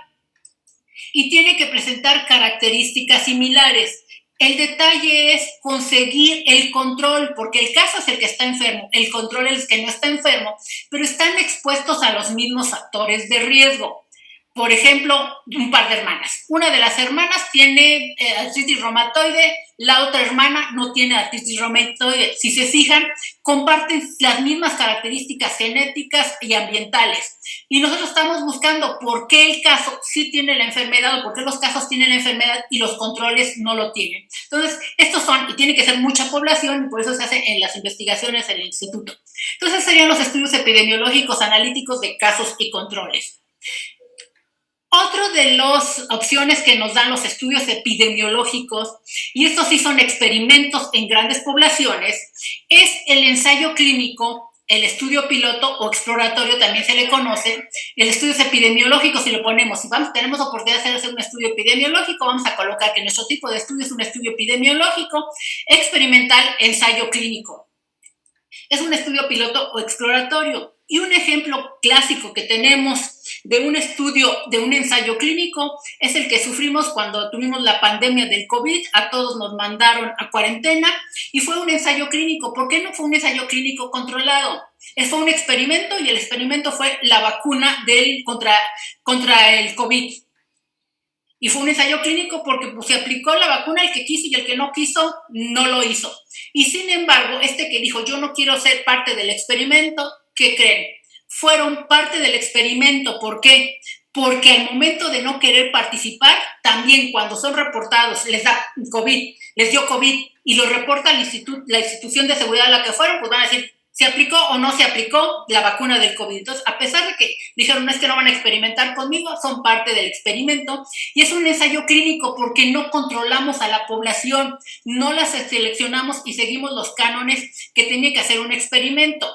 y tiene que presentar características similares. El detalle es conseguir el control, porque el caso es el que está enfermo, el control es el que no está enfermo, pero están expuestos a los mismos factores de riesgo. Por ejemplo, un par de hermanas. Una de las hermanas tiene artritis reumatoide, la otra hermana no tiene artritis reumatoide. Si se fijan, comparten las mismas características genéticas y ambientales. Y nosotros estamos buscando por qué el caso sí tiene la enfermedad o por qué los casos tienen la enfermedad y los controles no lo tienen. Entonces, estos son, y tiene que ser mucha población, y por eso se hace en las investigaciones en el instituto. Entonces, serían los estudios epidemiológicos analíticos de casos y controles. Otro de las opciones que nos dan los estudios epidemiológicos, y estos sí son experimentos en grandes poblaciones, es el ensayo clínico, el estudio piloto o exploratorio, también se le conoce, el estudio epidemiológico. Si lo ponemos, si tenemos oportunidad de hacer un estudio epidemiológico, vamos a colocar que nuestro tipo de estudio es un estudio epidemiológico, experimental, ensayo clínico. Es un estudio piloto o exploratorio. Y un ejemplo clásico que tenemos de un estudio, de un ensayo clínico, es el que sufrimos cuando tuvimos la pandemia del COVID. A todos nos mandaron a cuarentena y fue un ensayo clínico. ¿Por qué no fue un ensayo clínico controlado? Fue un experimento y el experimento fue la vacuna contra el COVID. Y fue un ensayo clínico porque pues, se aplicó la vacuna el que quiso y el que no quiso no lo hizo. Y sin embargo, que dijo yo no quiero ser parte del experimento, ¿qué creen? Fueron parte del experimento. ¿Por qué? Porque al momento de no querer participar, también cuando son reportados, les da COVID, les dio COVID y lo reporta la institución de seguridad a la que fueron, pues van a decir, ¿se aplicó o no se aplicó la vacuna del COVID? Entonces, a pesar de que dijeron, no es que no van a experimentar conmigo, son parte del experimento. Y es un ensayo clínico porque no controlamos a la población, no las seleccionamos y seguimos los cánones que tenía que hacer un experimento.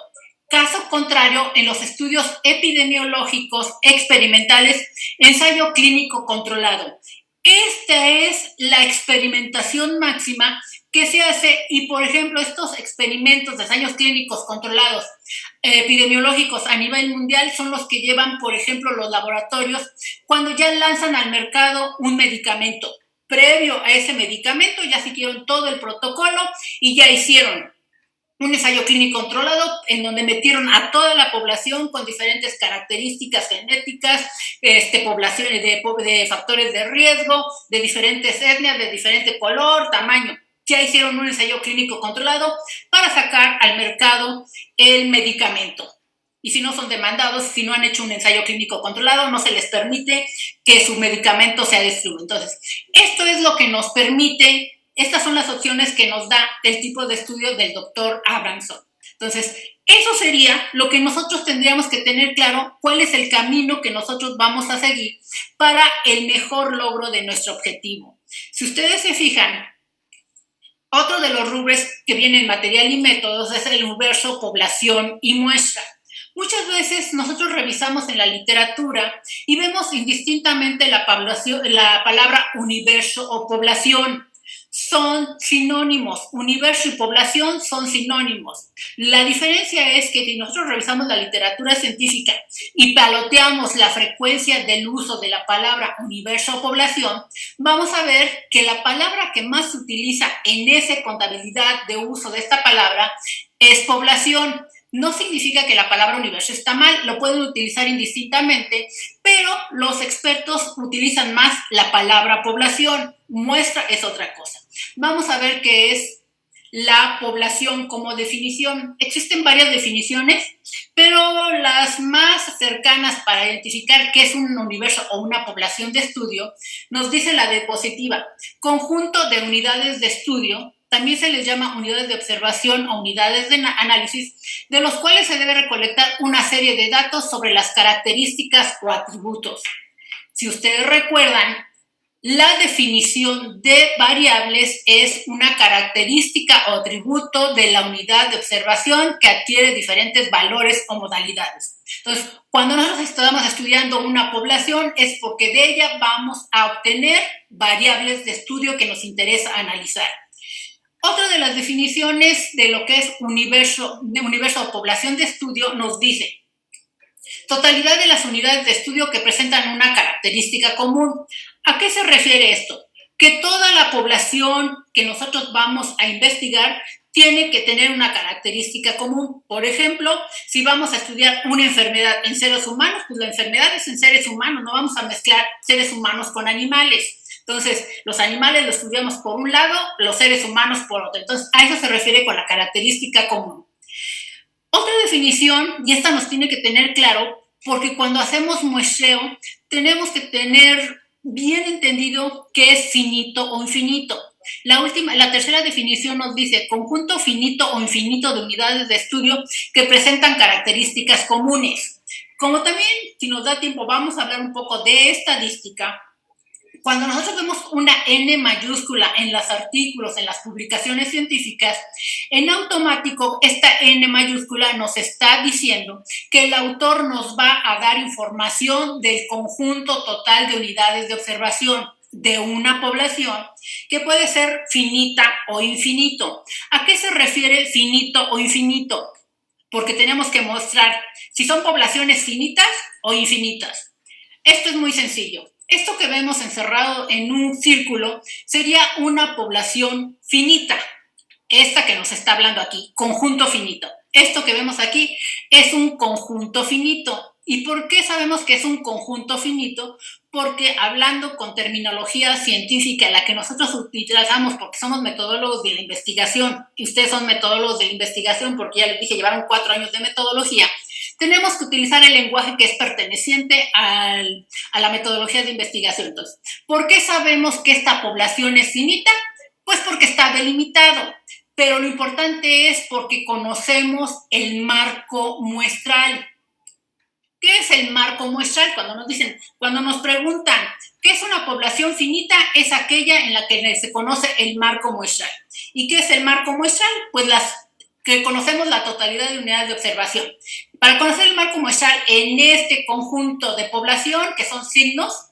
Caso contrario, en los estudios epidemiológicos experimentales, ensayo clínico controlado. Esta es la experimentación máxima que se hace y, por ejemplo, estos experimentos de ensayos clínicos controlados epidemiológicos a nivel mundial son los que llevan, por ejemplo, los laboratorios cuando ya lanzan al mercado un medicamento. Previo a ese medicamento ya siguieron todo el protocolo y ya hicieron un ensayo clínico controlado en donde metieron a toda la población con diferentes características genéticas, poblaciones de factores de riesgo, de diferentes etnias, de diferente color, tamaño. Ya hicieron un ensayo clínico controlado para sacar al mercado el medicamento. Y si no son demandados, si no han hecho un ensayo clínico controlado, no se les permite que su medicamento sea distribuido. Entonces, esto es lo que nos permite. Estas son las opciones que nos da el tipo de estudio del doctor Abramson. Entonces, eso sería lo que nosotros tendríamos que tener claro, cuál es el camino que nosotros vamos a seguir para el mejor logro de nuestro objetivo. Si ustedes se fijan, otro de los rubros que viene en material y métodos es el universo, población y muestra. Muchas veces nosotros revisamos en la literatura y vemos indistintamente la palabra universo o población. Son sinónimos, universo y población son sinónimos. La diferencia es que si nosotros revisamos la literatura científica y paloteamos la frecuencia del uso de la palabra universo o población, vamos a ver que la palabra que más se utiliza en esa contabilidad de uso de esta palabra es población. No significa que la palabra universo está mal, lo pueden utilizar indistintamente, pero los expertos utilizan más la palabra población. Muestra es otra cosa. Vamos a ver qué es la población como definición. Existen varias definiciones, pero las más cercanas para identificar qué es un universo o una población de estudio, nos dice la diapositiva. Conjunto de unidades de estudio, también se les llama unidades de observación o unidades de análisis, de los cuales se debe recolectar una serie de datos sobre las características o atributos. Si ustedes recuerdan, la definición de variables es una característica o atributo de la unidad de observación que adquiere diferentes valores o modalidades. Entonces, cuando nosotros estamos estudiando una población es porque de ella vamos a obtener variables de estudio que nos interesa analizar. Otra de las definiciones de lo que es universo o población de estudio nos dice totalidad de las unidades de estudio que presentan una característica común. ¿A qué se refiere esto? Que toda la población que nosotros vamos a investigar tiene que tener una característica común. Por ejemplo, si vamos a estudiar una enfermedad en seres humanos, pues la enfermedad es en seres humanos, no vamos a mezclar seres humanos con animales. Entonces, los animales los estudiamos por un lado, los seres humanos por otro. Entonces, a eso se refiere con la característica común. Otra definición, y esta nos tiene que tener claro, porque cuando hacemos muestreo, tenemos que tener bien entendido qué es finito o infinito. La tercera definición nos dice conjunto finito o infinito de unidades de estudio que presentan características comunes. Como también, si nos da tiempo, vamos a hablar un poco de estadística. Cuando nosotros vemos una N mayúscula en los artículos, en las publicaciones científicas, en automático esta N mayúscula nos está diciendo que el autor nos va a dar información del conjunto total de unidades de observación de una población que puede ser finita o infinito. ¿A qué se refiere finito o infinito? porque tenemos que mostrar si son poblaciones finitas o infinitas. Esto es muy sencillo. Esto que vemos encerrado en un círculo sería una población finita. Esta que nos está hablando aquí, conjunto finito. Esto que vemos aquí es un conjunto finito. ¿Y por qué sabemos que es un conjunto finito? Porque hablando con terminología científica, la que nosotros utilizamos porque somos metodólogos de la investigación, y ustedes son metodólogos de la investigación porque ya les dije, llevaron 4 años de metodología, tenemos que utilizar el lenguaje que es perteneciente a la metodología de investigación. Entonces, ¿por qué sabemos que esta población es finita? Pues porque está delimitado. Pero lo importante es porque conocemos el marco muestral. ¿Qué es el marco muestral? Cuando nos preguntan ¿qué es una población finita? Es aquella en la que se conoce el marco muestral. ¿Y qué es el marco muestral? Pues que conocemos la totalidad de unidades de observación. Para conocer el marco muestral en este conjunto de población, que son signos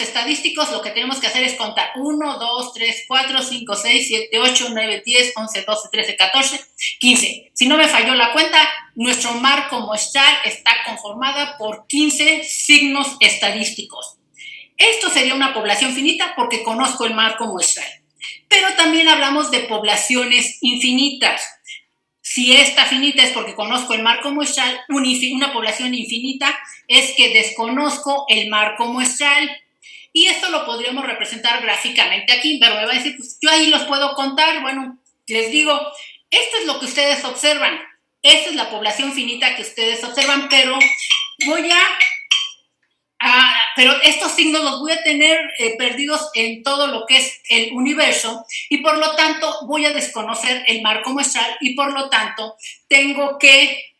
estadísticos, lo que tenemos que hacer es contar 1, 2, 3, 4, 5, 6, 7, 8, 9, 10, 11, 12, 13, 14, 15. Si no me falló la cuenta, nuestro marco muestral está conformada por 15 signos estadísticos. Esto sería una población finita porque conozco el marco muestral. Pero también hablamos de poblaciones infinitas. Si esta finita es porque conozco el marco muestral, una población infinita es que desconozco el marco muestral. Y esto lo podríamos representar gráficamente aquí, pero me va a decir, pues yo ahí los puedo contar. Bueno, les digo, esto es lo que ustedes observan. Esta es la población finita que ustedes observan, pero pero estos signos los voy a tener perdidos en todo lo que es el universo y por lo tanto voy a desconocer el marco muestral y por lo tanto tengo que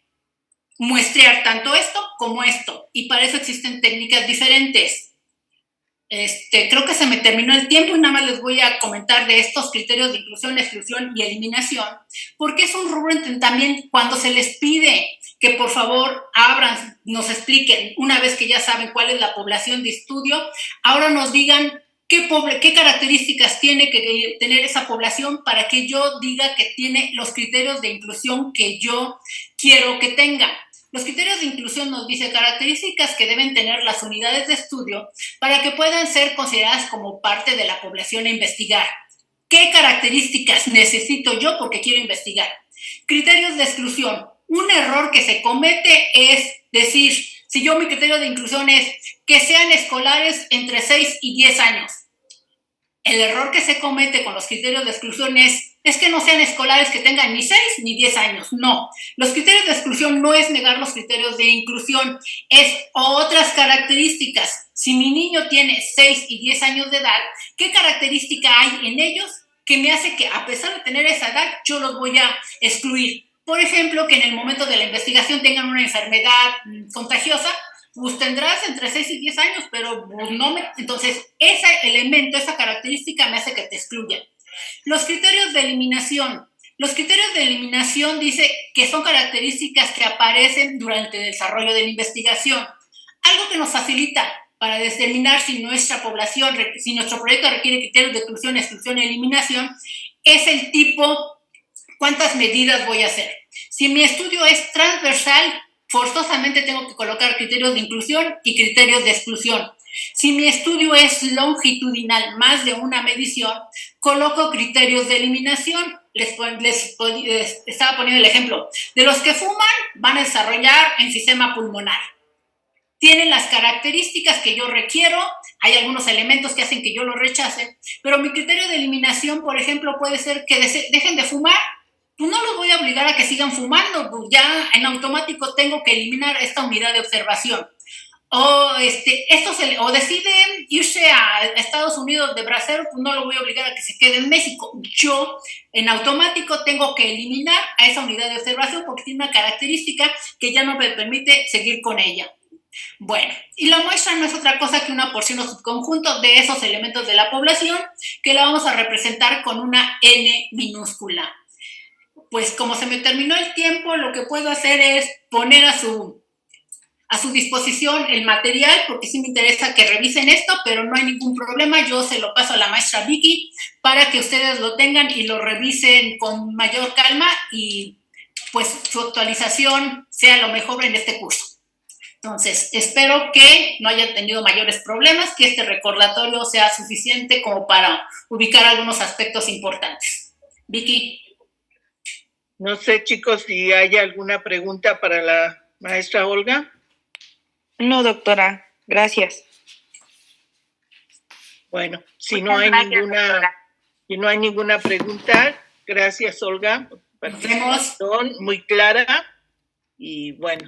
muestrear tanto esto como esto y para eso existen técnicas diferentes. Creo que se me terminó el tiempo y nada más les voy a comentar de estos criterios de inclusión, exclusión y eliminación, porque es un rubro también cuando se les pide que por favor abran, nos expliquen, una vez que ya saben cuál es la población de estudio, ahora nos digan qué características tiene que tener esa población para que yo diga que tiene los criterios de inclusión que yo quiero que tenga. Los criterios de inclusión nos dicen características que deben tener las unidades de estudio para que puedan ser consideradas como parte de la población a investigar. ¿Qué características necesito yo porque quiero investigar? Criterios de exclusión. Un error que se comete es decir, si yo mi criterio de inclusión es que sean escolares entre 6 y 10 años. El error que se comete con los criterios de exclusión es que no sean escolares que tengan ni 6 ni 10 años. No, los criterios de exclusión no es negar los criterios de inclusión, es otras características. Si mi niño tiene 6 y 10 años de edad, ¿qué característica hay en ellos que me hace que a pesar de tener esa edad, yo los voy a excluir? Por ejemplo, que en el momento de la investigación tengan una enfermedad contagiosa, pues tendrás entre 6 y 10 años, pero pues entonces ese elemento, esa característica me hace que te excluyan. Los criterios de eliminación. Los criterios de eliminación dice que son características que aparecen durante el desarrollo de la investigación. Algo que nos facilita para determinar si nuestra población, si nuestro proyecto requiere criterios de inclusión, exclusión y eliminación, es el tipo, ¿cuántas medidas voy a hacer? Si mi estudio es transversal, forzosamente tengo que colocar criterios de inclusión y criterios de exclusión. Si mi estudio es longitudinal, más de una medición, coloco criterios de eliminación. Les estaba poniendo el ejemplo. De los que fuman, van a desarrollar enfisema pulmonar. Tienen las características que yo requiero, hay algunos elementos que hacen que yo lo rechace, pero mi criterio de eliminación, por ejemplo, puede ser que dejen de fumar. Pues no los voy a obligar a que sigan fumando, pues ya en automático tengo que eliminar esta unidad de observación. O deciden irse a Estados Unidos de bracero, pues no lo voy a obligar a que se quede en México. Yo en automático tengo que eliminar a esa unidad de observación porque tiene una característica que ya no me permite seguir con ella. Bueno, y la muestra no es otra cosa que una porción o subconjunto de esos elementos de la población que la vamos a representar con una N minúscula. Pues como se me terminó el tiempo, lo que puedo hacer es poner a su disposición el material, porque sí me interesa que revisen esto, pero no hay ningún problema, yo se lo paso a la maestra Vicky para que ustedes lo tengan y lo revisen con mayor calma y pues su actualización sea lo mejor en este curso. Entonces, espero que no haya tenido mayores problemas, que este recordatorio sea suficiente como para ubicar algunos aspectos importantes. Vicky. No sé, chicos, si hay alguna pregunta para la maestra Olga. No, doctora, gracias. Bueno, si no hay ninguna pregunta, gracias, Olga, por tu participación muy clara y bueno.